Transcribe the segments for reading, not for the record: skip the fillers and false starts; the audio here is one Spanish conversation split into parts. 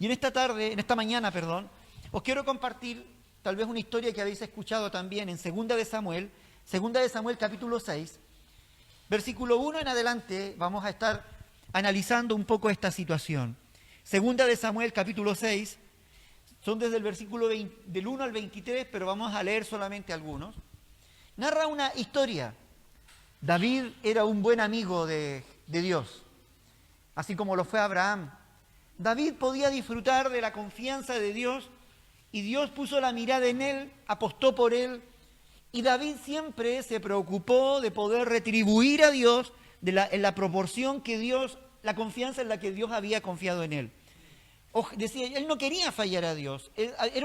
Y en esta mañana, os quiero compartir tal vez una historia que habéis escuchado también en Segunda de Samuel capítulo 6, versículo 1 en adelante. Vamos a estar analizando un poco esta situación. Segunda de Samuel capítulo 6, son desde el versículo del 1 al 23, pero vamos a leer solamente algunos. Narra una historia. David era un buen amigo de Dios, así como lo fue Abraham. David podía disfrutar de la confianza de Dios y Dios puso la mirada en él, apostó por él, y David siempre se preocupó de poder retribuir a Dios en la proporción que Dios, la confianza en la que Dios había confiado en él. Decía, él no quería fallar a Dios,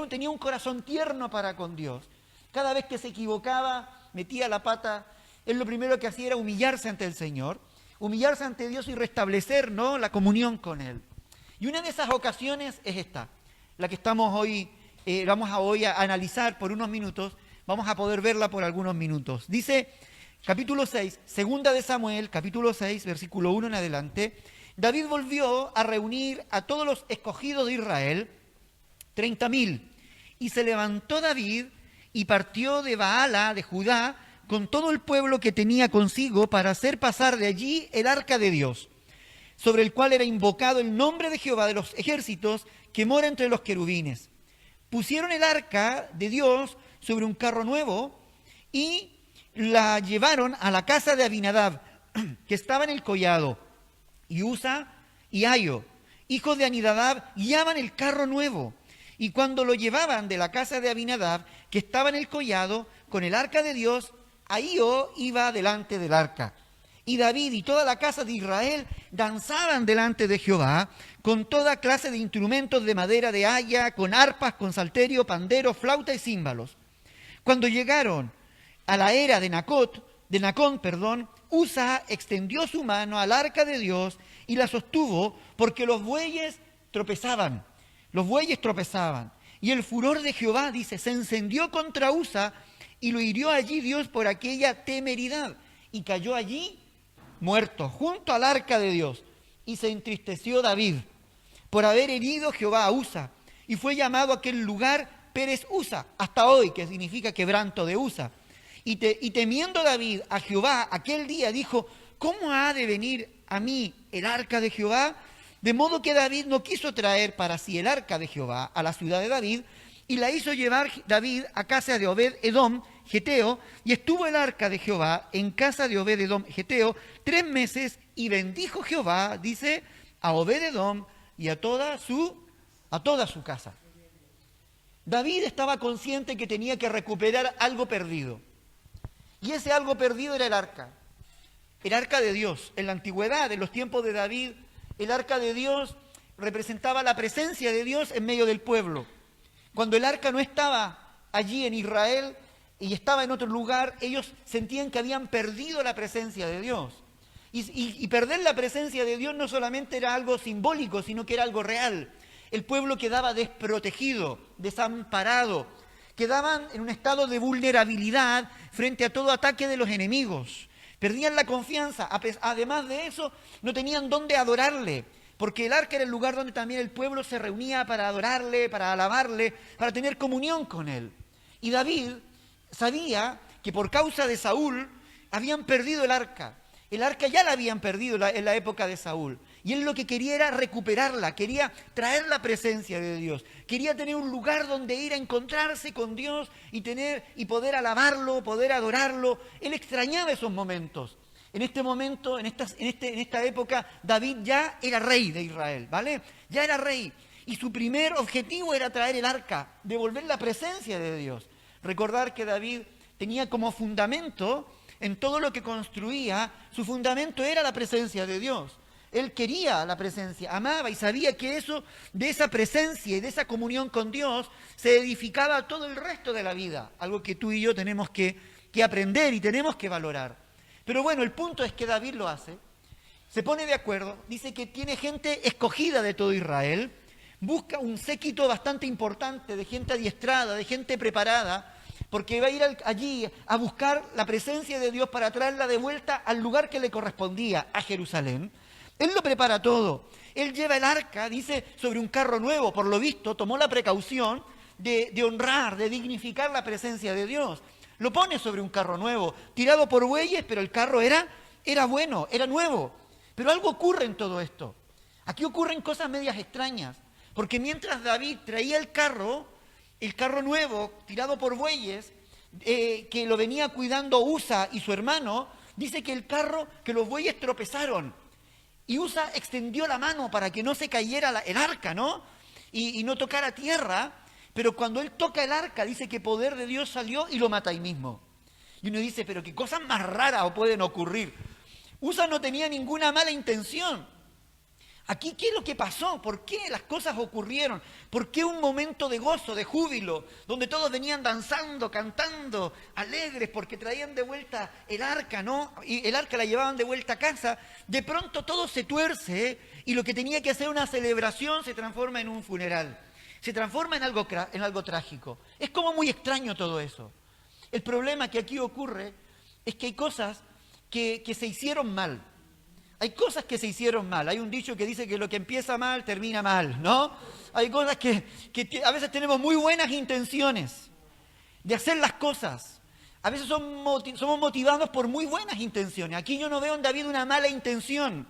tenía un corazón tierno para con Dios. Cada vez que se equivocaba, metía la pata, él lo primero que hacía era humillarse ante el Señor, humillarse ante Dios y restablecer, ¿no?, la comunión con Él. Y una de esas ocasiones es esta, la que estamos hoy, vamos a analizar por unos minutos, vamos a poder verla por algunos minutos. Dice, capítulo 6, Segunda de Samuel, capítulo 6, versículo 1 en adelante, David volvió a reunir a todos los escogidos de Israel, 30.000, y se levantó David y partió de Baala, de Judá, con todo el pueblo que tenía consigo para hacer pasar de allí el arca de Dios, sobre el cual era invocado el nombre de Jehová de los ejércitos que mora entre los querubines. Pusieron el arca de Dios sobre un carro nuevo y la llevaron a la casa de Abinadab, que estaba en el collado, y Usa y Ayo, hijos de Aminadab, guiaban el carro nuevo. Y cuando lo llevaban de la casa de Abinadab, que estaba en el collado, con el arca de Dios, Ahío iba delante del arca. Y David y toda la casa de Israel danzaban delante de Jehová con toda clase de instrumentos de madera de haya, con arpas, con salterio, pandero, flauta y címbalos. Cuando llegaron a la era de Nacón, Usa extendió su mano al arca de Dios y la sostuvo porque los bueyes tropezaban. Y el furor de Jehová, dice, se encendió contra Usa y lo hirió allí Dios por aquella temeridad. Y cayó allí muerto, junto al arca de Dios. Y se entristeció David por haber herido Jehová a Usa. Y fue llamado aquel lugar Pérez Usa, hasta hoy, que significa quebranto de Usa. Y temiendo David a Jehová aquel día, dijo, ¿cómo ha de venir a mí el arca de Jehová? De modo que David no quiso traer para sí el arca de Jehová a la ciudad de David, y la hizo llevar David a casa de Obed-Edom, Geteo, y estuvo el arca de Jehová en casa de Obed-Edom, Geteo, 3 meses, y bendijo Jehová, dice, a Obed-Edom y a toda su casa. David estaba consciente que tenía que recuperar algo perdido. Y ese algo perdido era el arca de Dios. En la antigüedad, en los tiempos de David, el arca de Dios representaba la presencia de Dios en medio del pueblo. Cuando el arca no estaba allí en Israel y estaba en otro lugar, ellos sentían que habían perdido la presencia de Dios. Y perder la presencia de Dios no solamente era algo simbólico, sino que era algo real. El pueblo quedaba desprotegido, desamparado, quedaban en un estado de vulnerabilidad frente a todo ataque de los enemigos. Perdían la confianza, además de eso, no tenían dónde adorarle, porque el arca era el lugar donde también el pueblo se reunía para adorarle, para alabarle, para tener comunión con él. Y David sabía que por causa de Saúl habían perdido el arca. El arca ya la habían perdido en la época de Saúl. Y él lo que quería era recuperarla, quería traer la presencia de Dios, quería tener un lugar donde ir a encontrarse con Dios y poder alabarlo, poder adorarlo. Él extrañaba esos momentos. En este momento, en esta época, David ya era rey de Israel, ¿vale? Ya era rey. Y su primer objetivo era traer el arca, devolver la presencia de Dios. Recordar que David tenía como fundamento, en todo lo que construía, su fundamento era la presencia de Dios. Él quería la presencia, amaba y sabía que de esa presencia y de esa comunión con Dios se edificaba todo el resto de la vida, algo que tú y yo tenemos que aprender y tenemos que valorar. Pero bueno, el punto es que David lo hace, se pone de acuerdo, dice que tiene gente escogida de todo Israel, busca un séquito bastante importante de gente adiestrada, de gente preparada, porque va a ir allí a buscar la presencia de Dios para traerla de vuelta al lugar que le correspondía, a Jerusalén. Él lo prepara todo. Él lleva el arca, dice, sobre un carro nuevo. Por lo visto, tomó la precaución de honrar, de dignificar la presencia de Dios. Lo pone sobre un carro nuevo, tirado por bueyes, pero el carro era bueno, era nuevo. Pero algo ocurre en todo esto. Aquí ocurren cosas medias extrañas. Porque mientras David traía el carro nuevo, tirado por bueyes, que lo venía cuidando Usa y su hermano, dice que los bueyes tropezaron. Y Usa extendió la mano para que no se cayera el arca, ¿no? Y no tocara tierra. Pero cuando él toca el arca, dice que poder de Dios salió y lo mata ahí mismo. Y uno dice, pero qué cosas más raras pueden ocurrir. Usa no tenía ninguna mala intención. Aquí, ¿qué es lo que pasó? ¿Por qué las cosas ocurrieron? ¿Por qué un momento de gozo, de júbilo, donde todos venían danzando, cantando, alegres, porque traían de vuelta el arca, ¿no? Y el arca la llevaban de vuelta a casa. De pronto todo se tuerce y lo que tenía que ser una celebración se transforma en un funeral. Se transforma en algo trágico. Es como muy extraño todo eso. El problema que aquí ocurre es que hay cosas que se hicieron mal. Hay cosas que se hicieron mal. Hay un dicho que dice que lo que empieza mal, termina mal, ¿no? Hay cosas que a veces tenemos muy buenas intenciones de hacer las cosas. A veces somos motivados por muy buenas intenciones. Aquí yo no veo en David una mala intención.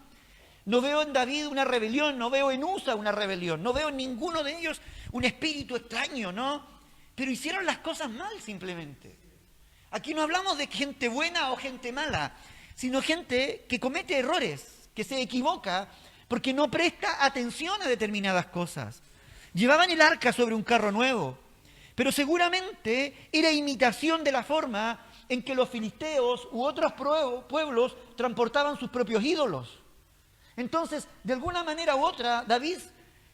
No veo en David una rebelión, no veo en Usa una rebelión, no veo en ninguno de ellos un espíritu extraño, ¿no? Pero hicieron las cosas mal simplemente. Aquí no hablamos de gente buena o gente mala, sino gente que comete errores, que se equivoca porque no presta atención a determinadas cosas. Llevaban el arca sobre un carro nuevo, pero seguramente era imitación de la forma en que los filisteos u otros pueblos transportaban sus propios ídolos. Entonces, de alguna manera u otra, David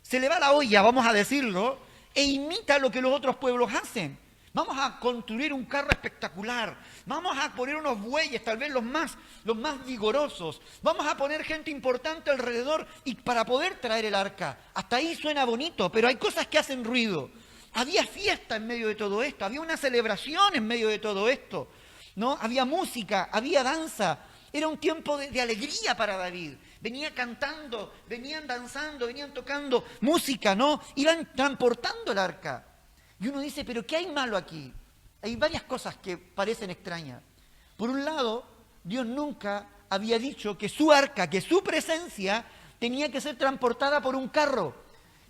se le va la olla, vamos a decirlo, e imita lo que los otros pueblos hacen. Vamos a construir un carro espectacular, vamos a poner unos bueyes, tal vez los más vigorosos, vamos a poner gente importante alrededor y para poder traer el arca. Hasta ahí suena bonito, pero hay cosas que hacen ruido. Había fiesta en medio de todo esto, había una celebración en medio de todo esto, ¿no? Había música, había danza, era un tiempo de alegría para David. Venía cantando, venían danzando, venían tocando música, ¿no? Iban transportando el arca. Y uno dice, ¿pero qué hay malo aquí? Hay varias cosas que parecen extrañas. Por un lado, Dios nunca había dicho que su arca, que su presencia, tenía que ser transportada por un carro,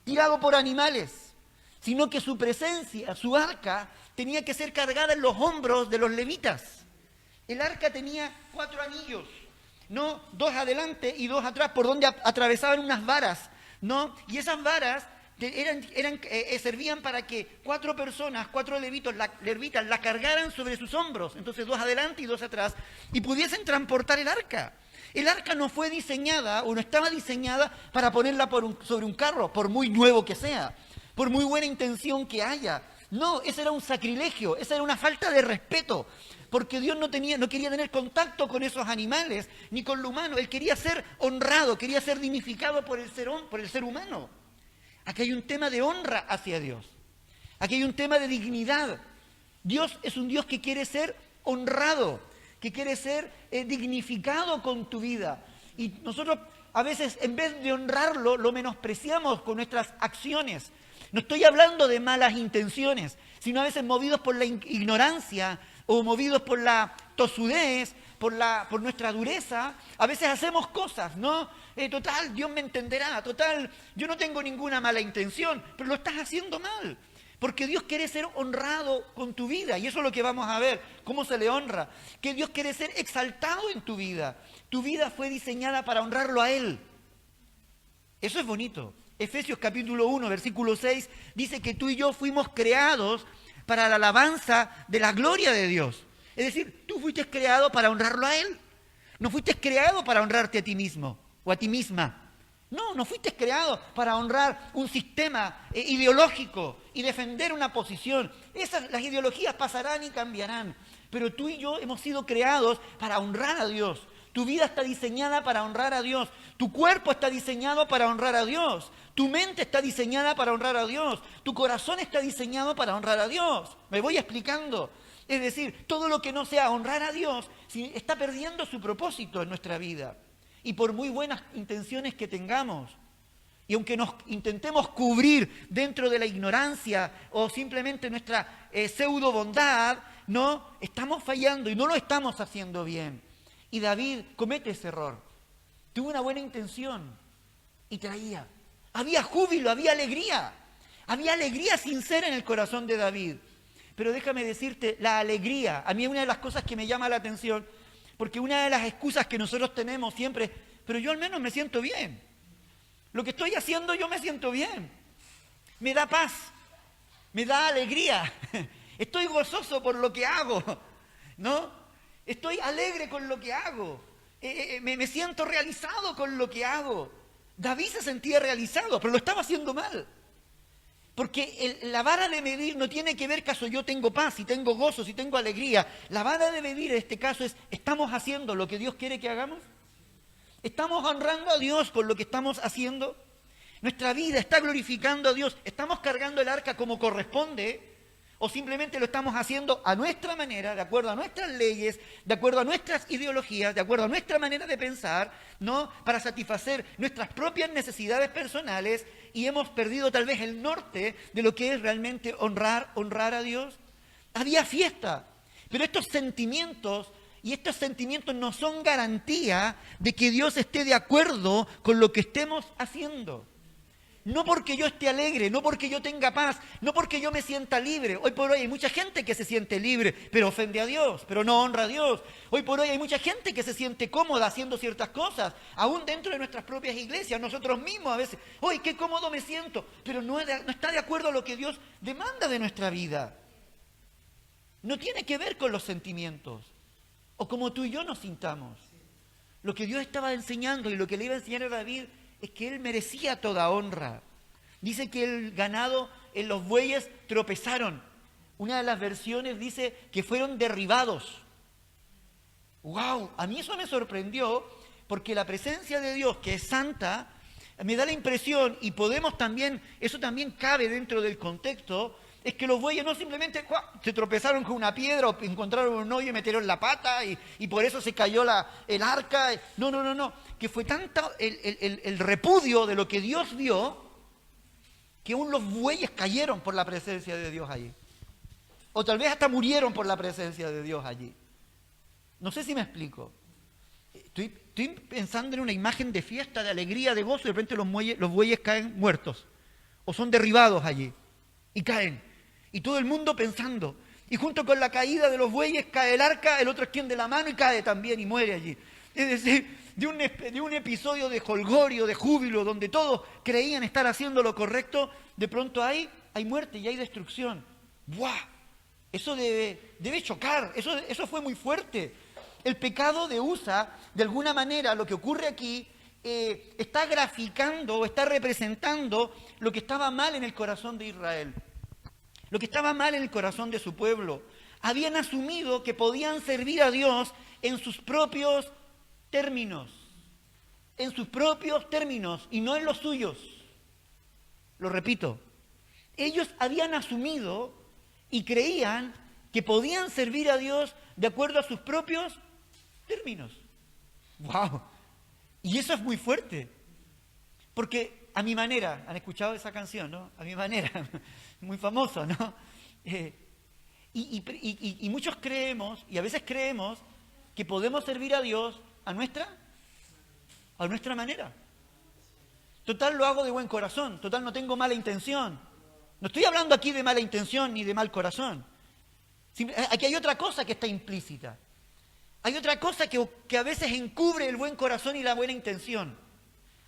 tirado por animales, sino que su presencia, su arca, tenía que ser cargada en los hombros de los levitas. El arca tenía 4 anillos, ¿no? 2 adelante y 2 atrás, por donde atravesaban unas varas, ¿no? Y esas varas servían para que 4 personas, 4 levitas la cargaran sobre sus hombros, entonces 2 adelante y 2 atrás, y pudiesen transportar el arca. El arca no fue diseñada o no estaba diseñada para ponerla sobre un carro, por muy nuevo que sea, por muy buena intención que haya. No, ese era un sacrilegio, esa era una falta de respeto, porque Dios no quería tener contacto con esos animales, ni con lo humano. Él quería ser honrado, quería ser dignificado por el ser humano. Aquí hay un tema de honra hacia Dios. Aquí hay un tema de dignidad. Dios es un Dios que quiere ser honrado, que quiere ser dignificado con tu vida. Y nosotros a veces, en vez de honrarlo, lo menospreciamos con nuestras acciones. No estoy hablando de malas intenciones, sino a veces movidos por la ignorancia o movidos por la tosudez, por nuestra dureza. A veces hacemos cosas, ¿no? Total, Dios me entenderá, total, yo no tengo ninguna mala intención, pero lo estás haciendo mal. Porque Dios quiere ser honrado con tu vida, y eso es lo que vamos a ver, cómo se le honra. Que Dios quiere ser exaltado en tu vida. Tu vida fue diseñada para honrarlo a Él. Eso es bonito. Efesios capítulo 1, versículo 6, dice que tú y yo fuimos creados para la alabanza de la gloria de Dios. Es decir, tú fuiste creado para honrarlo a Él. No fuiste creado para honrarte a ti mismo o a ti misma. No fuiste creado para honrar un sistema ideológico y defender una posición. Las ideologías pasarán y cambiarán, pero tú y yo hemos sido creados para honrar a Dios. Tu vida está diseñada para honrar a Dios. Tu cuerpo está diseñado para honrar a Dios. Tu mente está diseñada para honrar a Dios. Tu corazón está diseñado para honrar a Dios. Me voy explicando. Es decir, todo lo que no sea honrar a Dios está perdiendo su propósito en nuestra vida. Y por muy buenas intenciones que tengamos, y aunque nos intentemos cubrir dentro de la ignorancia o simplemente nuestra pseudo bondad, no, estamos fallando y no lo estamos haciendo bien. Y David comete ese error. Tuvo una buena intención y traía. Había júbilo, había alegría. Había alegría sincera en el corazón de David. Pero déjame decirte, la alegría, a mí es una de las cosas que me llama la atención, porque una de las excusas que nosotros tenemos siempre es, pero yo al menos me siento bien. Lo que estoy haciendo yo me siento bien. Me da paz, me da alegría. Estoy gozoso por lo que hago, ¿no? Estoy alegre con lo que hago. Me siento realizado con lo que hago. David se sentía realizado, pero lo estaba haciendo mal. Porque la vara de medir no tiene que ver caso yo tengo paz, si tengo gozo, si tengo alegría. La vara de medir en este caso es, ¿estamos haciendo lo que Dios quiere que hagamos? ¿Estamos honrando a Dios con lo que estamos haciendo? ¿Nuestra vida está glorificando a Dios? ¿Estamos cargando el arca como corresponde? ¿O simplemente lo estamos haciendo a nuestra manera, de acuerdo a nuestras leyes, de acuerdo a nuestras ideologías, de acuerdo a nuestra manera de pensar, ¿no? Para satisfacer nuestras propias necesidades personales y hemos perdido tal vez el norte de lo que es realmente honrar a Dios? Había fiesta, pero estos sentimientos no son garantía de que Dios esté de acuerdo con lo que estemos haciendo. No porque yo esté alegre, no porque yo tenga paz, no porque yo me sienta libre. Hoy por hoy hay mucha gente que se siente libre, pero ofende a Dios, pero no honra a Dios. Hoy por hoy hay mucha gente que se siente cómoda haciendo ciertas cosas, aún dentro de nuestras propias iglesias, nosotros mismos a veces. ¡Uy, qué cómodo me siento! Pero no está de acuerdo a lo que Dios demanda de nuestra vida. No tiene que ver con los sentimientos, o como tú y yo nos sintamos. Lo que Dios estaba enseñando y lo que le iba a enseñar a David es que él merecía toda honra. Dice que el ganado, los bueyes tropezaron. Una de las versiones dice que fueron derribados. ¡Wow! A mí eso me sorprendió porque la presencia de Dios, que es santa, me da la impresión, y podemos también, eso también cabe dentro del contexto, es que los bueyes no simplemente se tropezaron con una piedra o encontraron un hoyo y metieron la pata y por eso se cayó el arca. No. Que fue tanto el repudio de lo que Dios vio que aún los bueyes cayeron por la presencia de Dios allí. O tal vez hasta murieron por la presencia de Dios allí. No sé si me explico. Estoy pensando en una imagen de fiesta, de alegría, de gozo, y de repente los bueyes caen muertos. O son derribados allí. Y caen. Y todo el mundo pensando. Y junto con la caída de los bueyes cae el arca, el otro extiende la mano y cae también y muere allí. Es decir, de un episodio de jolgorio, de júbilo, donde todos creían estar haciendo lo correcto, de pronto hay muerte y hay destrucción. ¡Buah! Eso debe chocar, eso fue muy fuerte. El pecado de Usa, de alguna manera, lo que ocurre aquí, está graficando o está representando lo que estaba mal en el corazón de Israel. Lo que estaba mal en el corazón de su pueblo. Habían asumido que podían servir a Dios en sus propios términos. En sus propios términos y no en los suyos. Lo repito. Ellos habían asumido y creían que podían servir a Dios de acuerdo a sus propios términos. ¡Wow! Y eso es muy fuerte. Porque a mi manera, han escuchado esa canción, ¿no? A mi manera, muy famoso, ¿no? Y muchos creemos, y a veces creemos, que podemos servir a Dios a nuestra manera. Total, lo hago de buen corazón, total, no tengo mala intención. No estoy hablando aquí de mala intención ni de mal corazón. Aquí hay otra cosa que está implícita. Hay otra cosa que a veces encubre el buen corazón y la buena intención.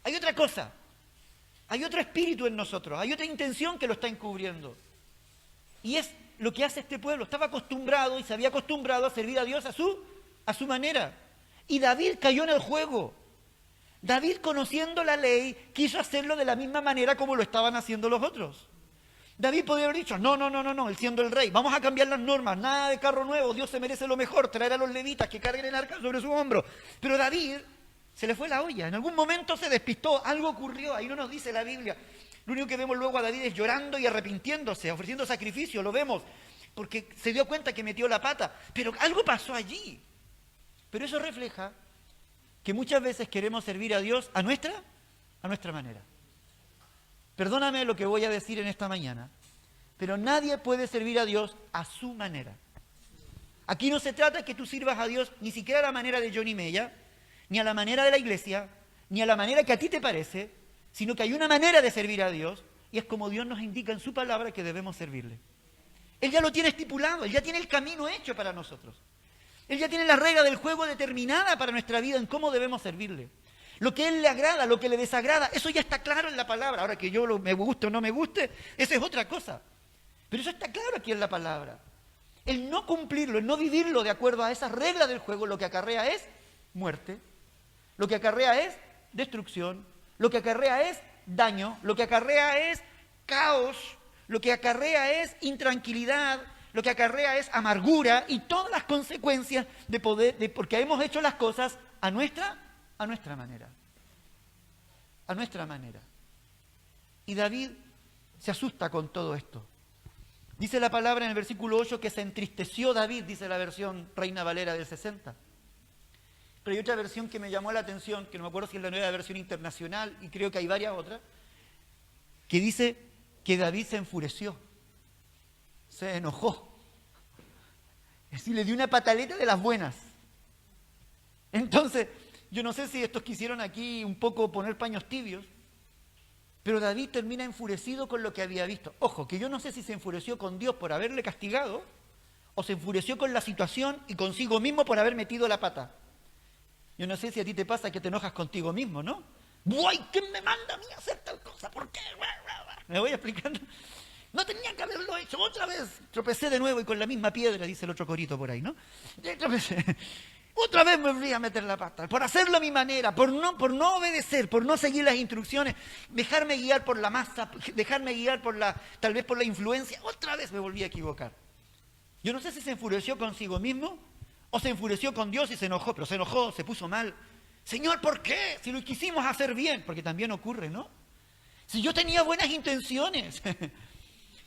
Hay otra cosa. Hay otro espíritu en nosotros, hay otra intención que lo está encubriendo. Y es lo que hace este pueblo. Estaba acostumbrado y se había acostumbrado a servir a Dios a su manera. Y David cayó en el juego. David, conociendo la ley, quiso hacerlo de la misma manera como lo estaban haciendo los otros. David podría haber dicho, no, él siendo el rey, vamos a cambiar las normas, nada de carro nuevo, Dios se merece lo mejor, traer a los levitas que carguen el arca sobre su hombro. Pero David se le fue la olla, en algún momento se despistó, algo ocurrió, ahí no nos dice la Biblia. Lo único que vemos luego a David es llorando y arrepintiéndose, ofreciendo sacrificio, lo vemos, porque se dio cuenta que metió la pata, pero algo pasó allí. Pero eso refleja que muchas veces queremos servir a Dios a nuestra manera. Perdóname lo que voy a decir en esta mañana, pero nadie puede servir a Dios a su manera. Aquí no se trata de que tú sirvas a Dios ni siquiera a la manera de Johnny Mella, ni a la manera de la iglesia, ni a la manera que a ti te parece, sino que hay una manera de servir a Dios y es como Dios nos indica en su palabra que debemos servirle. Él ya lo tiene estipulado, Él ya tiene el camino hecho para nosotros. Él ya tiene la regla del juego determinada para nuestra vida en cómo debemos servirle. Lo que a Él le agrada, lo que le desagrada, eso ya está claro en la palabra. Ahora que yo me guste o no me guste, esa es otra cosa. Pero eso está claro aquí en la palabra. El no cumplirlo, el no vivirlo de acuerdo a esas reglas del juego, lo que acarrea es muerte, lo que acarrea es destrucción, lo que acarrea es daño, lo que acarrea es caos, lo que acarrea es intranquilidad, lo que acarrea es amargura y todas las consecuencias porque hemos hecho las cosas a nuestra manera. A nuestra manera. Y David se asusta con todo esto. Dice la palabra en el versículo 8 que se entristeció David, dice la versión Reina Valera del 60. Pero hay otra versión que me llamó la atención, que no me acuerdo si es la nueva versión internacional, y creo que hay varias otras, que dice que David se enfureció, se enojó. Es decir, le dio una pataleta de las buenas. Entonces, yo no sé si estos quisieron aquí un poco poner paños tibios, pero David termina enfurecido con lo que había visto. Ojo, que yo no sé si se enfureció con Dios por haberle castigado, o se enfureció con la situación y consigo mismo por haber metido la pata. Yo no sé si a ti te pasa que te enojas contigo mismo, ¿no? ¡Uy! ¿Quién me manda a mí a hacer tal cosa? ¿Por qué? ¿Me voy explicando? No tenía que haberlo hecho. Otra vez tropecé de nuevo y con la misma piedra, dice el otro corito por ahí, ¿no? Tropecé. Otra vez me volví a meter la pata. Por hacerlo a mi manera, por no obedecer, por no seguir las instrucciones, dejarme guiar por la masa, dejarme guiar tal vez por la influencia. Otra vez me volví a equivocar. Yo no sé si se enfureció consigo mismo o se enfureció con Dios y se enojó, pero se enojó, se puso mal. Señor, ¿por qué? Si lo quisimos hacer bien, porque también ocurre, ¿no? Si yo tenía buenas intenciones,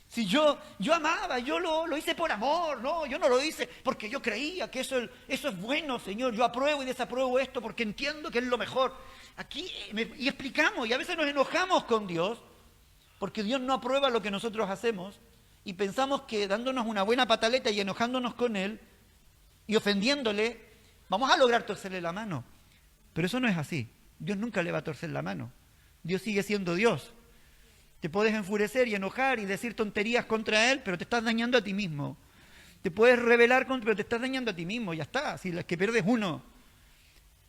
si yo amaba, yo lo hice por amor, ¿no? Yo no lo hice porque yo creía que eso es bueno, Señor. Yo apruebo y desapruebo esto porque entiendo que es lo mejor. Aquí, y explicamos, y a veces nos enojamos con Dios porque Dios no aprueba lo que nosotros hacemos y pensamos que dándonos una buena pataleta y enojándonos con Él y ofendiéndole, vamos a lograr torcerle la mano. Pero eso no es así. Dios nunca le va a torcer la mano. Dios sigue siendo Dios. Te puedes enfurecer y enojar y decir tonterías contra Él, pero te estás dañando a ti mismo. Te puedes rebelar contra Él, pero te estás dañando a ti mismo, ya está, si es que pierdes uno.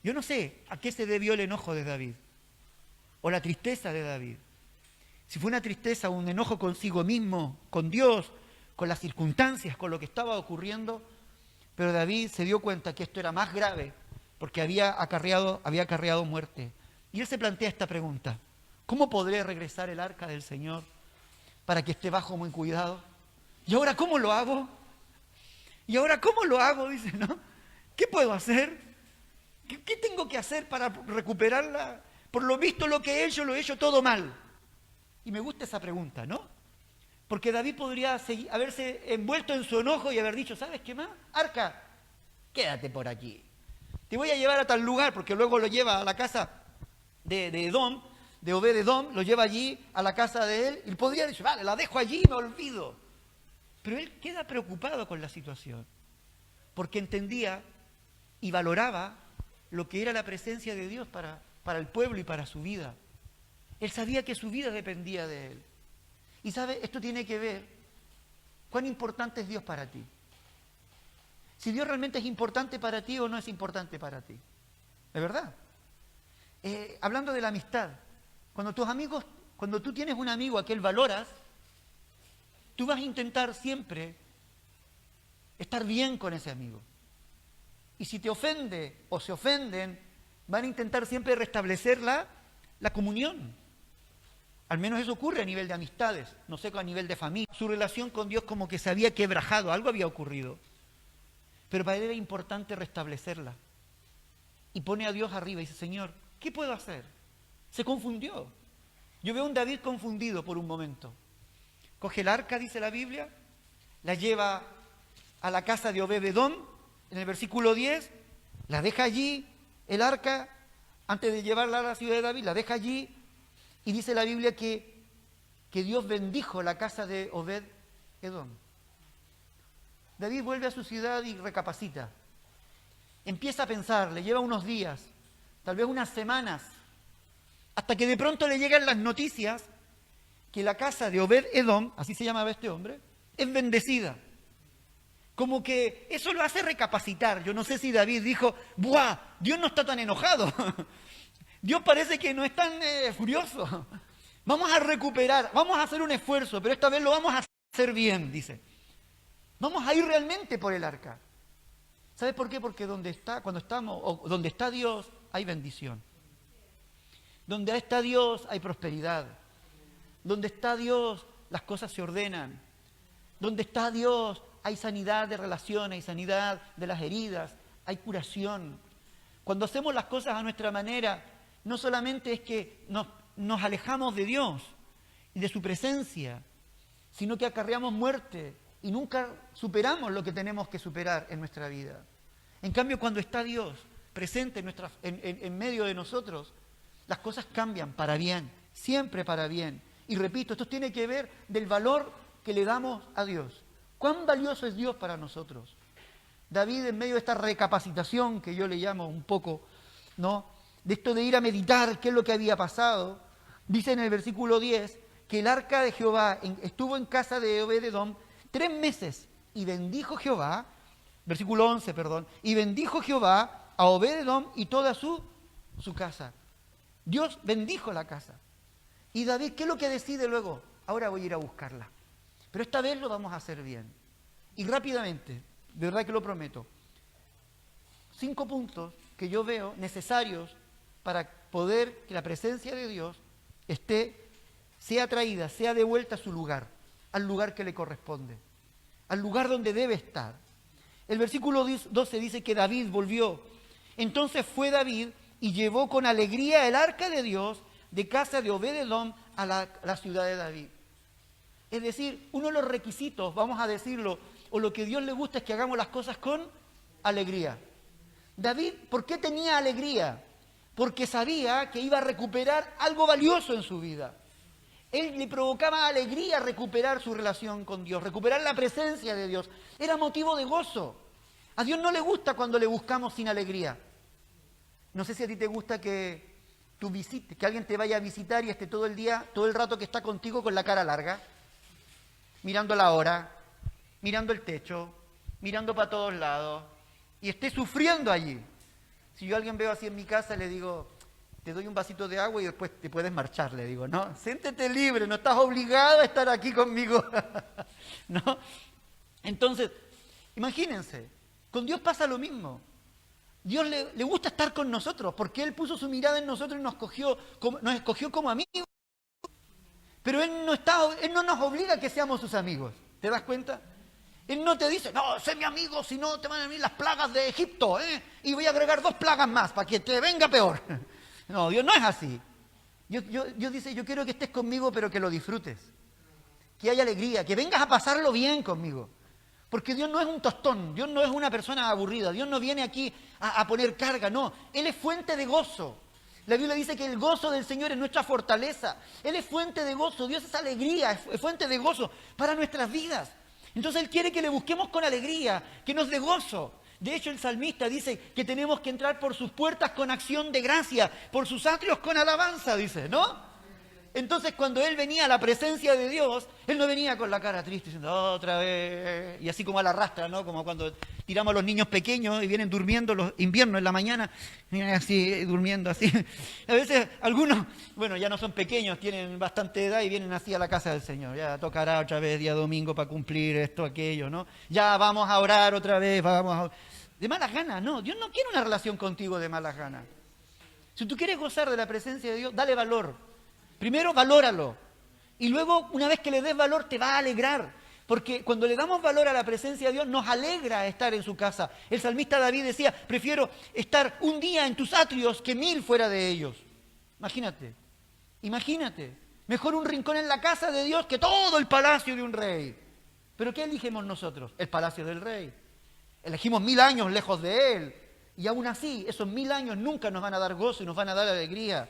Yo no sé a qué se debió el enojo de David, o la tristeza de David. Si fue una tristeza o un enojo consigo mismo, con Dios, con las circunstancias, con lo que estaba ocurriendo, pero David se dio cuenta que esto era más grave, porque había acarreado muerte. Y él se plantea esta pregunta: ¿cómo podré regresar el arca del Señor para que esté bajo mi cuidado? ¿Y ahora cómo lo hago? ¿Y ahora cómo lo hago? Dice, ¿no? ¿Qué puedo hacer? ¿Qué tengo que hacer para recuperarla? Por lo visto lo que he hecho, lo he hecho todo mal. Y me gusta esa pregunta, ¿no? Porque David podría haberse envuelto en su enojo y haber dicho, ¿sabes qué más? Arca, quédate por aquí. Te voy a llevar a tal lugar, porque luego lo lleva a la casa de Edom, de Obed-Edom, lo lleva allí a la casa de él, y podría decir, vale, la dejo allí y me olvido. Pero él queda preocupado con la situación, porque entendía y valoraba lo que era la presencia de Dios para el pueblo y para su vida. Él sabía que su vida dependía de él. Y sabe, esto tiene que ver cuán importante es Dios para ti. Si Dios realmente es importante para ti o no es importante para ti. ¿De verdad? Hablando de la amistad, cuando tú tienes un amigo a quien valoras, tú vas a intentar siempre estar bien con ese amigo. Y si te ofende o se ofenden, van a intentar siempre restablecer la comunión. Al menos eso ocurre a nivel de amistades, no sé, a nivel de familia. Su relación con Dios como que se había quebrajado, algo había ocurrido. Pero para él era importante restablecerla. Y pone a Dios arriba y dice, Señor, ¿qué puedo hacer? Se confundió. Yo veo a un David confundido por un momento. Coge el arca, dice la Biblia, la lleva a la casa de Obed-Edom, en el versículo 10, la deja allí, el arca, antes de llevarla a la ciudad de David, la deja allí y dice la Biblia que Dios bendijo la casa de Obed-Edom. David vuelve a su ciudad y recapacita. Empieza a pensar, le lleva unos días, tal vez unas semanas, hasta que de pronto le llegan las noticias que la casa de Obed-Edom, así se llamaba este hombre, es bendecida. Como que eso lo hace recapacitar. Yo no sé si David dijo, ¡buah! Dios no está tan enojado. Dios parece que no es tan furioso. Vamos a recuperar, vamos a hacer un esfuerzo, pero esta vez lo vamos a hacer bien, dice. Vamos a ir realmente por el arca. ¿Sabes por qué? Porque donde está Dios, hay bendición. Donde está Dios, hay prosperidad. Donde está Dios, las cosas se ordenan. Donde está Dios, hay sanidad de relaciones, hay sanidad de las heridas, hay curación. Cuando hacemos las cosas a nuestra manera, no solamente es que nos alejamos de Dios y de su presencia, sino que acarreamos muerte y nunca superamos lo que tenemos que superar en nuestra vida. En cambio, cuando está Dios presente en medio de nosotros, las cosas cambian para bien, siempre para bien. Y repito, esto tiene que ver del valor que le damos a Dios. ¿Cuán valioso es Dios para nosotros? David, en medio de esta recapacitación, que yo le llamo un poco, ¿no?, de esto de ir a meditar qué es lo que había pasado, dice en el versículo 10 que el arca de Jehová estuvo en casa de Obed-Edom 3 meses y bendijo Jehová, versículo 11, perdón, y bendijo Jehová a Obed-Edom y toda su casa. Dios bendijo la casa. Y David, ¿qué es lo que decide luego? Ahora voy a ir a buscarla. Pero esta vez lo vamos a hacer bien. Y rápidamente, de verdad que lo prometo, 5 puntos que yo veo necesarios para poder que la presencia de Dios sea traída, sea devuelta a su lugar, al lugar que le corresponde, al lugar donde debe estar. El versículo 12 dice que David volvió. Entonces fue David y llevó con alegría el arca de Dios de casa de Obed-Edom a la ciudad de David. Es decir, uno de los requisitos, vamos a decirlo, o lo que a Dios le gusta es que hagamos las cosas con alegría. David, ¿por qué tenía alegría? Porque sabía que iba a recuperar algo valioso en su vida. Él le provocaba alegría recuperar su relación con Dios, recuperar la presencia de Dios. Era motivo de gozo. A Dios no le gusta cuando le buscamos sin alegría. No sé si a ti te gusta que alguien te vaya a visitar y esté todo el día, todo el rato que está contigo con la cara larga, mirando la hora, mirando el techo, mirando para todos lados, y esté sufriendo allí. Si yo a alguien veo así en mi casa, le digo, te doy un vasito de agua y después te puedes marchar, le digo, ¿no? Siéntete libre, no estás obligado a estar aquí conmigo, ¿no? Entonces, imagínense, con Dios pasa lo mismo. Dios le gusta estar con nosotros, porque Él puso su mirada en nosotros y nos escogió como amigos. Pero Él no nos obliga a que seamos sus amigos, ¿te das cuenta? Él no te dice, no, sé mi amigo, si no te van a venir las plagas de Egipto, y voy a agregar 2 plagas más para que te venga peor. No, Dios no es así. Dios dice, yo quiero que estés conmigo, pero que lo disfrutes. Que haya alegría, que vengas a pasarlo bien conmigo. Porque Dios no es un tostón, Dios no es una persona aburrida, Dios no viene aquí a poner carga, no. Él es fuente de gozo. La Biblia dice que el gozo del Señor es nuestra fortaleza. Él es fuente de gozo, Dios es alegría, es fuente de gozo para nuestras vidas. Entonces Él quiere que le busquemos con alegría, que nos dé gozo. De hecho, el salmista dice que tenemos que entrar por sus puertas con acción de gracia, por sus atrios con alabanza, dice, ¿no? Entonces, cuando él venía a la presencia de Dios, él no venía con la cara triste, diciendo, otra vez, y así como a la rastra, ¿no? Como cuando tiramos a los niños pequeños y vienen durmiendo los inviernos en la mañana, vienen así, durmiendo así. A veces algunos, bueno, ya no son pequeños, tienen bastante edad y vienen así a la casa del Señor. Ya tocará otra vez día domingo para cumplir esto, aquello, ¿no? Ya vamos a orar otra vez, De malas ganas, no. Dios no quiere una relación contigo de malas ganas. Si tú quieres gozar de la presencia de Dios, dale valor. Primero, valóralo. Y luego, una vez que le des valor, te va a alegrar. Porque cuando le damos valor a la presencia de Dios, nos alegra estar en su casa. El salmista David decía, prefiero estar un día en tus atrios que 1000 fuera de ellos. Imagínate. Mejor un rincón en la casa de Dios que todo el palacio de un rey. ¿Pero qué elegimos nosotros? El palacio del rey. Elegimos 1000 años lejos de Él. Y aún así, esos 1000 años nunca nos van a dar gozo y nos van a dar alegría.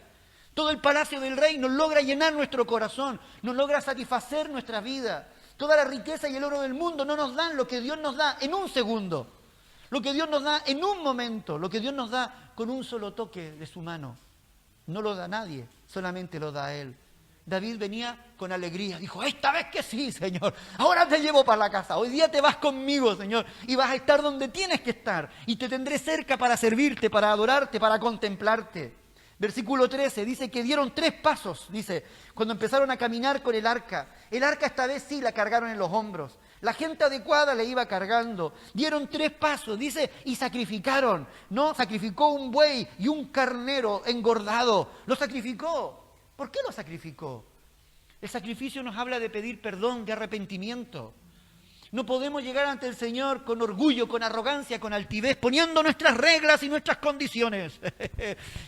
Todo el palacio del rey nos logra llenar nuestro corazón, nos logra satisfacer nuestra vida. Toda la riqueza y el oro del mundo no nos dan lo que Dios nos da en un segundo, lo que Dios nos da en un momento, lo que Dios nos da con un solo toque de su mano. No lo da nadie, solamente lo da Él. David venía con alegría, dijo, esta vez que sí, Señor, ahora te llevo para la casa, hoy día te vas conmigo, Señor, y vas a estar donde tienes que estar, y te tendré cerca para servirte, para adorarte, para contemplarte. Versículo 13, dice que dieron 3 pasos, dice, cuando empezaron a caminar con el arca. El arca esta vez sí la cargaron en los hombros. La gente adecuada le iba cargando. Dieron 3 pasos, dice, y sacrificaron, ¿no? Sacrificó un buey y un carnero engordado. Lo sacrificó. ¿Por qué lo sacrificó? El sacrificio nos habla de pedir perdón, de arrepentimiento. No podemos llegar ante el Señor con orgullo, con arrogancia, con altivez, poniendo nuestras reglas y nuestras condiciones.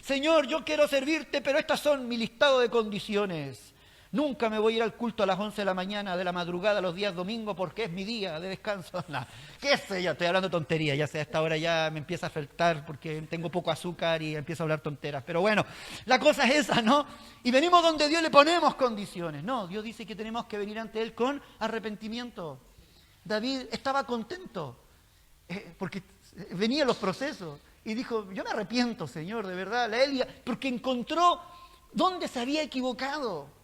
Señor, yo quiero servirte, pero estas son mi listado de condiciones. Nunca me voy a ir al culto a las 11 de la mañana, de la madrugada, los días domingos, porque es mi día de descanso. No, qué sé yo, estoy hablando tonterías, ya sé, a esta hora ya me empieza a afectar porque tengo poco azúcar y empiezo a hablar tonteras. Pero bueno, la cosa es esa, ¿no? Y venimos donde Dios le ponemos condiciones. No, Dios dice que tenemos que venir ante Él con arrepentimiento. David estaba contento porque venían los procesos y dijo, yo me arrepiento, Señor, de verdad, porque encontró dónde se había equivocado.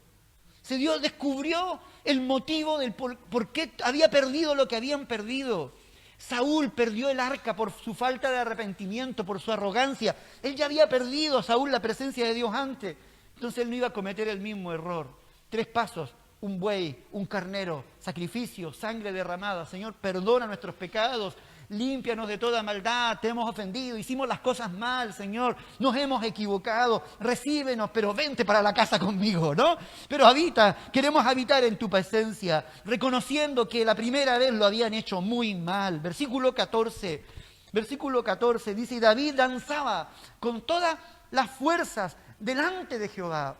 Descubrió el motivo del por qué había perdido lo que habían perdido. Saúl perdió el arca por su falta de arrepentimiento, por su arrogancia. Él ya había perdido, Saúl, la presencia de Dios antes. Entonces él no iba a cometer el mismo error. 3 pasos, un buey, un carnero, sacrificio, sangre derramada. Señor, perdona nuestros pecados. Límpianos de toda maldad, te hemos ofendido, hicimos las cosas mal, Señor, nos hemos equivocado, recíbenos, pero vente para la casa conmigo, ¿no? Pero queremos habitar en tu presencia, reconociendo que la primera vez lo habían hecho muy mal. Versículo 14 dice, y David danzaba con todas las fuerzas delante de Jehová.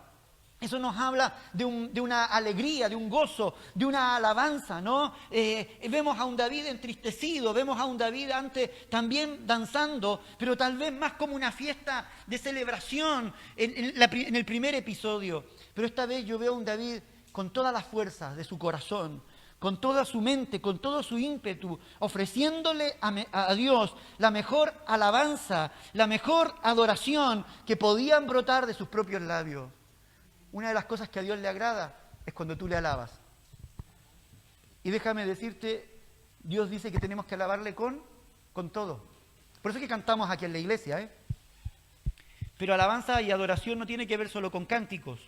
Eso nos habla de una alegría, de un gozo, de una alabanza, ¿no? Vemos a un David entristecido, vemos a un David antes también danzando, pero tal vez más como una fiesta de celebración en el primer episodio. Pero esta vez yo veo a un David con todas las fuerzas de su corazón, con toda su mente, con todo su ímpetu, ofreciéndole a Dios la mejor alabanza, la mejor adoración que podían brotar de sus propios labios. Una de las cosas que a Dios le agrada es cuando tú le alabas. Y déjame decirte, Dios dice que tenemos que alabarle con todo. Por eso es que cantamos aquí en la iglesia, ¿eh? Pero alabanza y adoración no tiene que ver solo con cánticos,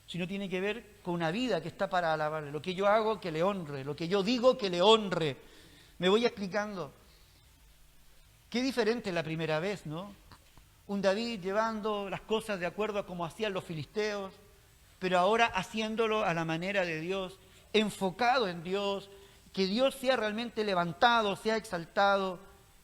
sino tiene que ver con una vida que está para alabarle. Lo que yo hago, que le honre. Lo que yo digo, que le honre. Me voy explicando. Qué diferente la primera vez, ¿no? Un David llevando las cosas de acuerdo a como hacían los filisteos, pero ahora haciéndolo a la manera de Dios, enfocado en Dios, que Dios sea realmente levantado, sea exaltado.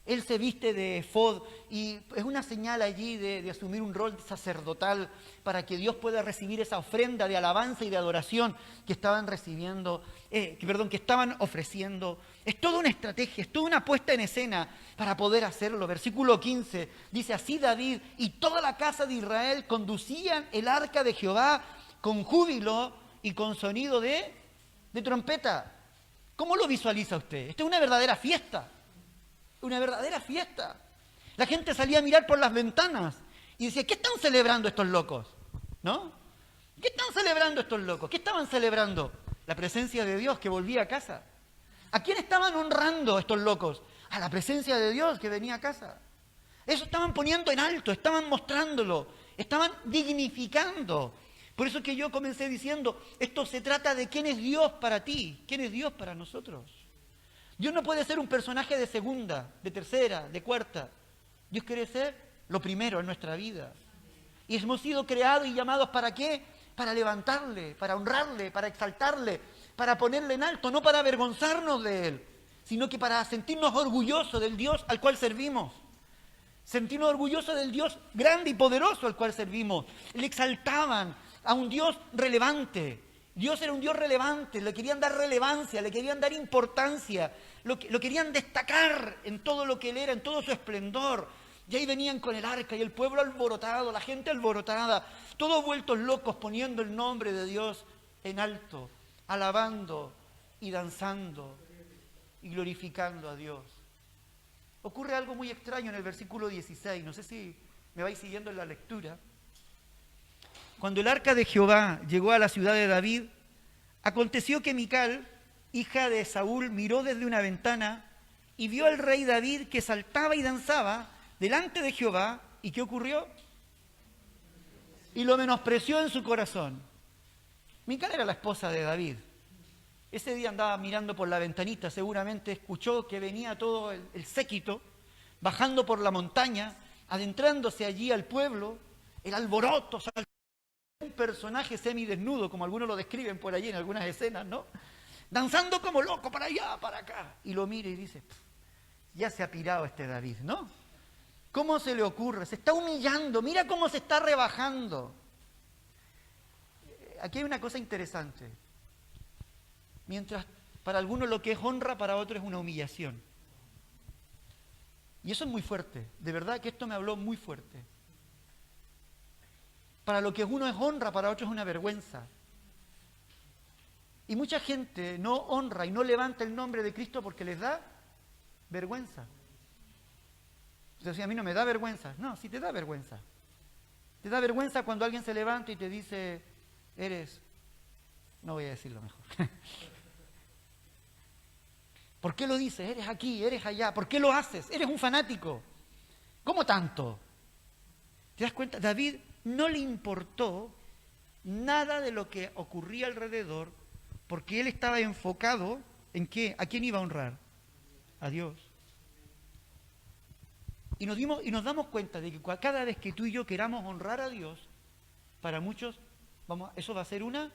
Él se viste de efod y es una señal allí de asumir un rol sacerdotal para que Dios pueda recibir esa ofrenda de alabanza y de adoración que estaban que estaban ofreciendo. Es toda una estrategia, es toda una puesta en escena para poder hacerlo. Versículo 15 dice, así David y toda la casa de Israel conducían el arca de Jehová con júbilo y con sonido de trompeta. ¿Cómo lo visualiza usted? Esta es una verdadera fiesta. Una verdadera fiesta. La gente salía a mirar por las ventanas y decía, ¿qué están celebrando estos locos? ¿No? ¿Qué están celebrando estos locos? ¿Qué estaban celebrando? La presencia de Dios que volvía a casa. ¿A quién estaban honrando estos locos? A la presencia de Dios que venía a casa. Eso estaban poniendo en alto, estaban mostrándolo, estaban dignificando. Por eso que yo comencé diciendo, esto se trata de quién es Dios para ti, quién es Dios para nosotros. Dios no puede ser un personaje de segunda, de tercera, de cuarta. Dios quiere ser lo primero en nuestra vida. Y hemos sido creados y llamados ¿para qué? Para levantarle, para honrarle, para exaltarle, para ponerle en alto, no para avergonzarnos de Él, sino que para sentirnos orgullosos del Dios al cual servimos. Sentirnos orgullosos del Dios grande y poderoso al cual servimos. Le exaltaban a un Dios relevante. Dios era un Dios relevante, le querían dar relevancia, le querían dar importancia, lo querían destacar en todo lo que Él era, en todo su esplendor. Y ahí venían con el arca y el pueblo alborotado, la gente alborotada, todos vueltos locos poniendo el nombre de Dios en alto, alabando y danzando y glorificando a Dios. Ocurre algo muy extraño en el versículo 16, no sé si me vais siguiendo en la lectura. Cuando el arca de Jehová llegó a la ciudad de David, aconteció que Mical, hija de Saúl, miró desde una ventana y vio al rey David que saltaba y danzaba delante de Jehová. ¿Y qué ocurrió? Y lo menospreció en su corazón. Mical era la esposa de David. Ese día andaba mirando por la ventanita, seguramente escuchó que venía todo el séquito, bajando por la montaña, adentrándose allí al pueblo, el alboroto, un personaje semidesnudo, como algunos lo describen por allí en algunas escenas, ¿no? Danzando como loco para allá, para acá. Y lo mira y dice, ya se ha pirado este David, ¿no? ¿Cómo se le ocurre? Se está humillando, mira cómo se está rebajando. Aquí hay una cosa interesante. Mientras para algunos lo que es honra, para otros es una humillación. Y eso es muy fuerte, de verdad que esto me habló muy fuerte. Para lo que uno es honra, para otros es una vergüenza. Y mucha gente no honra y no levanta el nombre de Cristo porque les da vergüenza. Entonces, a mí no me da vergüenza. No, sí te da vergüenza. Te da vergüenza cuando alguien se levanta y te dice, eres... No voy a decirlo mejor. ¿Por qué lo dices? Eres aquí, eres allá. ¿Por qué lo haces? Eres un fanático. ¿Cómo tanto? ¿Te das cuenta? David no le importó nada de lo que ocurría alrededor porque él estaba enfocado en ¿qué? ¿A quién iba a honrar? A Dios. Y nos damos cuenta de que cada vez que tú y yo queramos honrar a Dios, para muchos eso va a ser una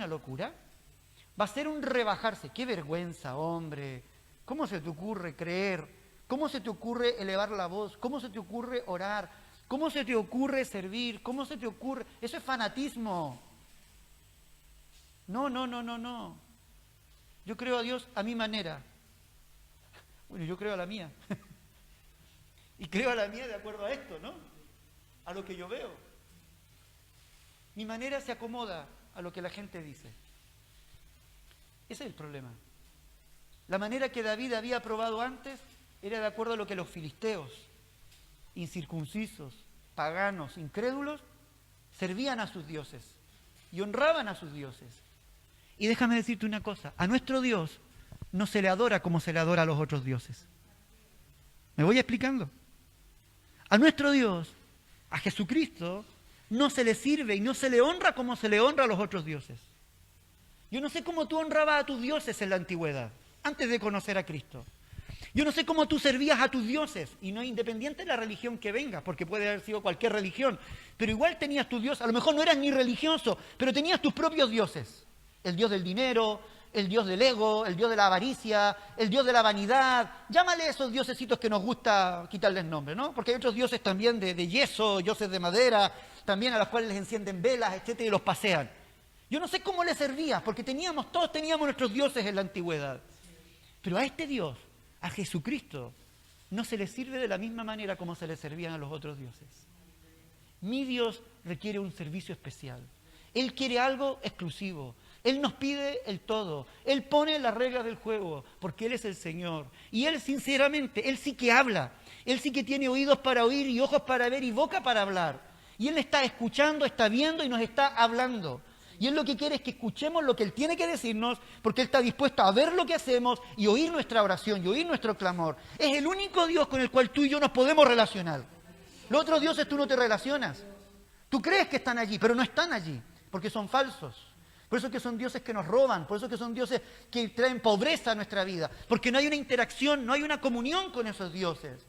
locura. Va a ser un rebajarse. ¡Qué vergüenza, hombre! ¿Cómo se te ocurre creer? ¿Cómo se te ocurre elevar la voz? ¿Cómo se te ocurre orar? ¿Cómo se te ocurre servir? ¿Cómo se te ocurre? Eso es fanatismo. No. Yo creo a Dios a mi manera. Bueno, yo creo a la mía. Y creo a la mía de acuerdo a esto, ¿no? A lo que yo veo. Mi manera se acomoda a lo que la gente dice. Ese es el problema. La manera que David había probado antes era de acuerdo a lo que los filisteos, incircuncisos, paganos, incrédulos, servían a sus dioses y honraban a sus dioses. Y déjame decirte una cosa, a nuestro Dios no se le adora como se le adora a los otros dioses. ¿Me voy explicando? A nuestro Dios, a Jesucristo, no se le sirve y no se le honra como se le honra a los otros dioses. Yo no sé cómo tú honrabas a tus dioses en la antigüedad, antes de conocer a Cristo. Yo no sé cómo tú servías a tus dioses, y no es independiente de la religión que venga, porque puede haber sido cualquier religión, pero igual tenías tus dioses, a lo mejor no eras ni religioso, pero tenías tus propios dioses. El dios del dinero, el dios del ego, el dios de la avaricia, el dios de la vanidad. Llámale a esos diosesitos que nos gusta quitarles nombre, ¿no? Porque hay otros dioses también de yeso, dioses de madera, también a los cuales les encienden velas, etcétera, y los pasean. Yo no sé cómo le servías, porque todos teníamos nuestros dioses en la antigüedad. Pero a este Dios, a Jesucristo, no se le sirve de la misma manera como se le servían a los otros dioses. Mi Dios requiere un servicio especial. Él quiere algo exclusivo. Él nos pide el todo. Él pone las reglas del juego, porque Él es el Señor. Y Él, sinceramente, Él sí que habla. Él sí que tiene oídos para oír y ojos para ver y boca para hablar. Y Él está escuchando, está viendo y nos está hablando. Y Él lo que quiere es que escuchemos lo que Él tiene que decirnos, porque Él está dispuesto a ver lo que hacemos y oír nuestra oración y oír nuestro clamor. Es el único Dios con el cual tú y yo nos podemos relacionar. Los otros dioses tú no te relacionas. Tú crees que están allí, pero no están allí, porque son falsos. Por eso que son dioses que nos roban, por eso que son dioses que traen pobreza a nuestra vida, porque no hay una interacción, no hay una comunión con esos dioses.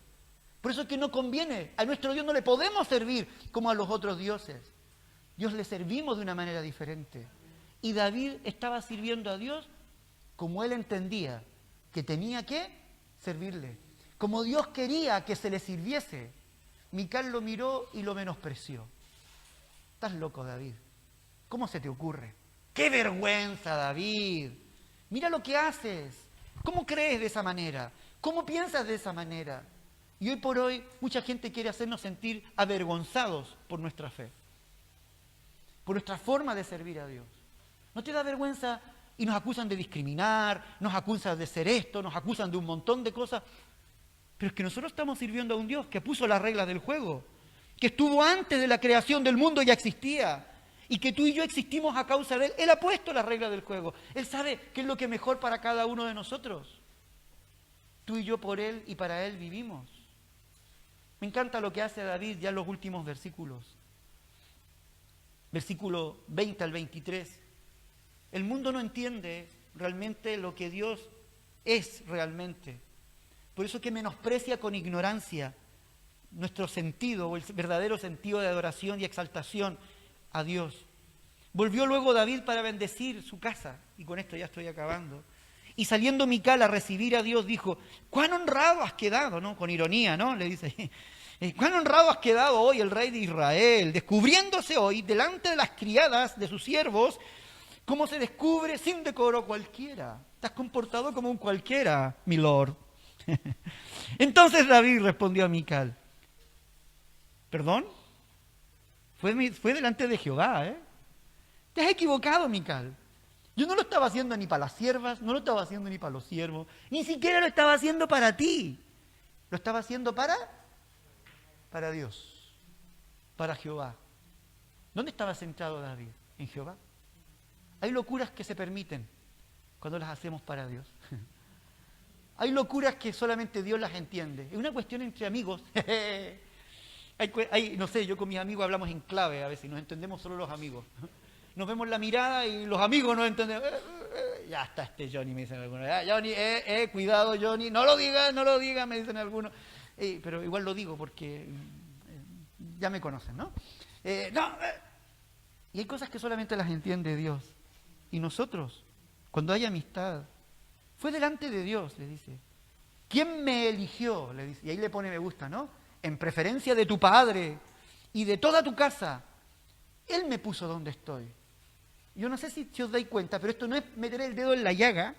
Por eso que no conviene, a nuestro Dios no le podemos servir como a los otros dioses. Dios le servimos de una manera diferente. Y David estaba sirviendo a Dios como él entendía que tenía que servirle. Como Dios quería que se le sirviese. Mical lo miró y lo menospreció. Estás loco, David. ¿Cómo se te ocurre? ¡Qué vergüenza, David! Mira lo que haces. ¿Cómo crees de esa manera? ¿Cómo piensas de esa manera? Y hoy por hoy mucha gente quiere hacernos sentir avergonzados por nuestra fe, por nuestra forma de servir a Dios. ¿No te da vergüenza? Y nos acusan de discriminar, nos acusan de ser esto, nos acusan de un montón de cosas. Pero es que nosotros estamos sirviendo a un Dios que puso las reglas del juego, que estuvo antes de la creación del mundo, ya existía, y que tú y yo existimos a causa de Él. Él ha puesto las reglas del juego. Él sabe qué es lo que es mejor para cada uno de nosotros. Tú y yo por Él y para Él vivimos. Me encanta lo que hace David ya en los últimos versículos. Versículo 20 al 23. El mundo no entiende realmente lo que Dios es realmente. Por eso que menosprecia con ignorancia nuestro sentido o el verdadero sentido de adoración y exaltación a Dios. Volvió luego David para bendecir su casa, y con esto ya estoy acabando. Y saliendo Mical a recibir a Dios, dijo: cuán honrado has quedado, ¿no? Con ironía, ¿no? Le dice: cuán honrado has quedado hoy el rey de Israel, descubriéndose hoy delante de las criadas de sus siervos, como se descubre sin decoro cualquiera. Te has comportado como un cualquiera, mi lord. Entonces David respondió a Mical: ¿perdón? Fue delante de Jehová, ¿eh? Te has equivocado, Mical. Yo no lo estaba haciendo ni para las siervas, no lo estaba haciendo ni para los siervos, ni siquiera lo estaba haciendo para ti. Lo estaba haciendo para Dios, para Jehová. ¿Dónde estaba centrado David? En Jehová. Hay locuras que se permiten cuando las hacemos para Dios. Hay locuras que solamente Dios las entiende. Es una cuestión entre amigos. No sé, yo con mis amigos hablamos en clave a veces, nos entendemos solo los amigos. Nos vemos la mirada y los amigos nos entienden. Ya está Johnny, me dicen algunos. Johnny, cuidado Johnny, no lo digas, me dicen algunos. Pero igual lo digo porque ya me conocen, ¿no? Y hay cosas que solamente las entiende Dios. Y nosotros, cuando hay amistad, fue delante de Dios, le dice. ¿Quién me eligió? Le dice. Y ahí le pone me gusta, ¿no? En preferencia de tu padre y de toda tu casa. Él me puso donde estoy. Yo no sé si os dais cuenta, pero esto no es meter el dedo en la llaga.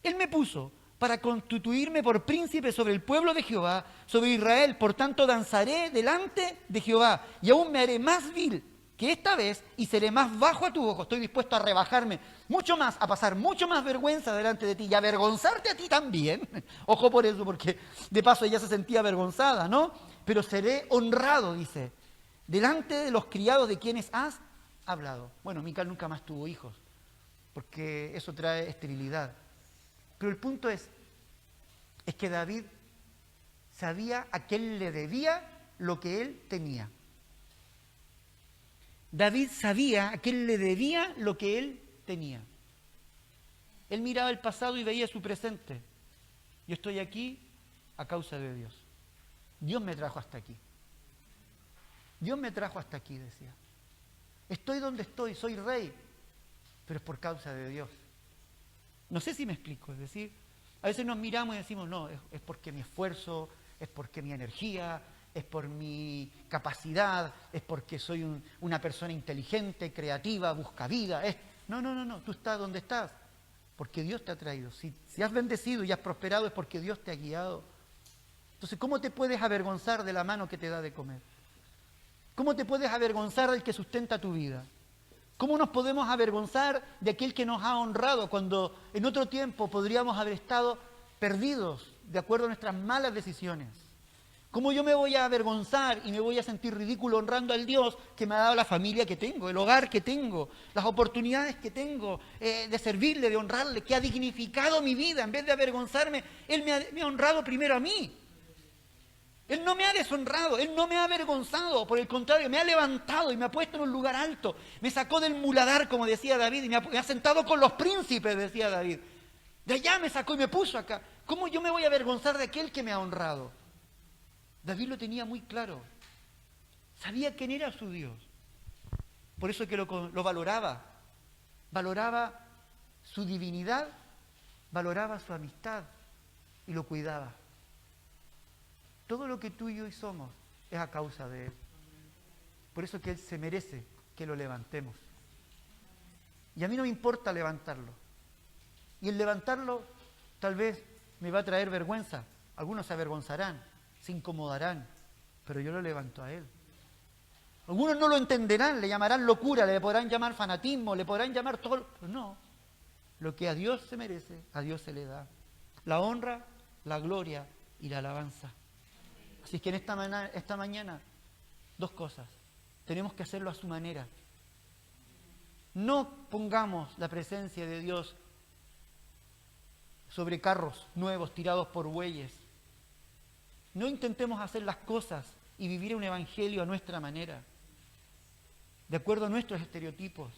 Él me puso para constituirme por príncipe sobre el pueblo de Jehová, sobre Israel. Por tanto, danzaré delante de Jehová y aún me haré más vil que esta vez y seré más bajo a tu ojo. Estoy dispuesto a rebajarme mucho más, a pasar mucho más vergüenza delante de ti y a avergonzarte a ti también. Ojo por eso, porque de paso ella se sentía avergonzada, ¿no? Pero seré honrado, dice, delante de los criados de quienes has hablado. Bueno, Mical nunca más tuvo hijos, porque eso trae esterilidad. Pero el punto es que David sabía a quién le debía lo que él tenía. David sabía a quién le debía lo que él tenía. Él miraba el pasado y veía su presente. Yo estoy aquí a causa de Dios. Dios me trajo hasta aquí. Dios me trajo hasta aquí, decía. Estoy donde estoy, soy rey, pero es por causa de Dios. No sé si me explico, es decir, a veces nos miramos y decimos, no, es porque mi esfuerzo, es porque mi energía, es por mi capacidad, es porque soy una persona inteligente, creativa, busca vida. No, tú estás donde estás, porque Dios te ha traído. Si has bendecido y has prosperado es porque Dios te ha guiado. Entonces, ¿cómo te puedes avergonzar de la mano que te da de comer? ¿Cómo te puedes avergonzar del que sustenta tu vida? ¿Cómo nos podemos avergonzar de aquel que nos ha honrado cuando en otro tiempo podríamos haber estado perdidos de acuerdo a nuestras malas decisiones? ¿Cómo yo me voy a avergonzar y me voy a sentir ridículo honrando al Dios que me ha dado la familia que tengo, el hogar que tengo, las oportunidades que tengo de servirle, de honrarle, que ha dignificado mi vida? En vez de avergonzarme, Él me ha honrado primero a mí. Él no me ha deshonrado, Él no me ha avergonzado, por el contrario, me ha levantado y me ha puesto en un lugar alto. Me sacó del muladar, como decía David, y me ha sentado con los príncipes, decía David. De allá me sacó y me puso acá. ¿Cómo yo me voy a avergonzar de aquel que me ha honrado? David lo tenía muy claro. Sabía quién era su Dios. Por eso que lo valoraba. Valoraba su divinidad, valoraba su amistad y lo cuidaba. Todo lo que tú y yo somos es a causa de Él. Por eso que Él se merece que lo levantemos. Y a mí no me importa levantarlo. Y el levantarlo tal vez me va a traer vergüenza. Algunos se avergonzarán. se incomodarán, pero yo lo levanto a Él. Algunos no lo entenderán, le llamarán locura, le podrán llamar fanatismo, le podrán llamar todo, pero no. Lo que a Dios se merece, a Dios se le da. La honra, la gloria y la alabanza. Así que en esta mañana, dos cosas. Tenemos que hacerlo a su manera. No pongamos la presencia de Dios sobre carros nuevos tirados por bueyes. No intentemos hacer las cosas y vivir un evangelio a nuestra manera, de acuerdo a nuestros estereotipos.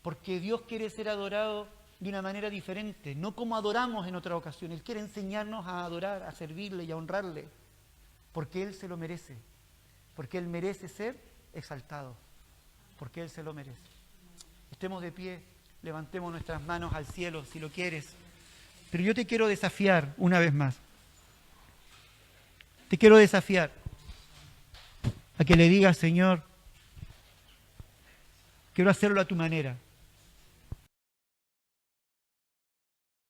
Porque Dios quiere ser adorado de una manera diferente, no como adoramos en otra ocasión. Él quiere enseñarnos a adorar, a servirle y a honrarle, porque Él se lo merece, porque Él merece ser exaltado, porque Él se lo merece. Estemos de pie, levantemos nuestras manos al cielo si lo quieres. Pero yo te quiero desafiar una vez más. Te quiero desafiar a que le digas, Señor, quiero hacerlo a tu manera.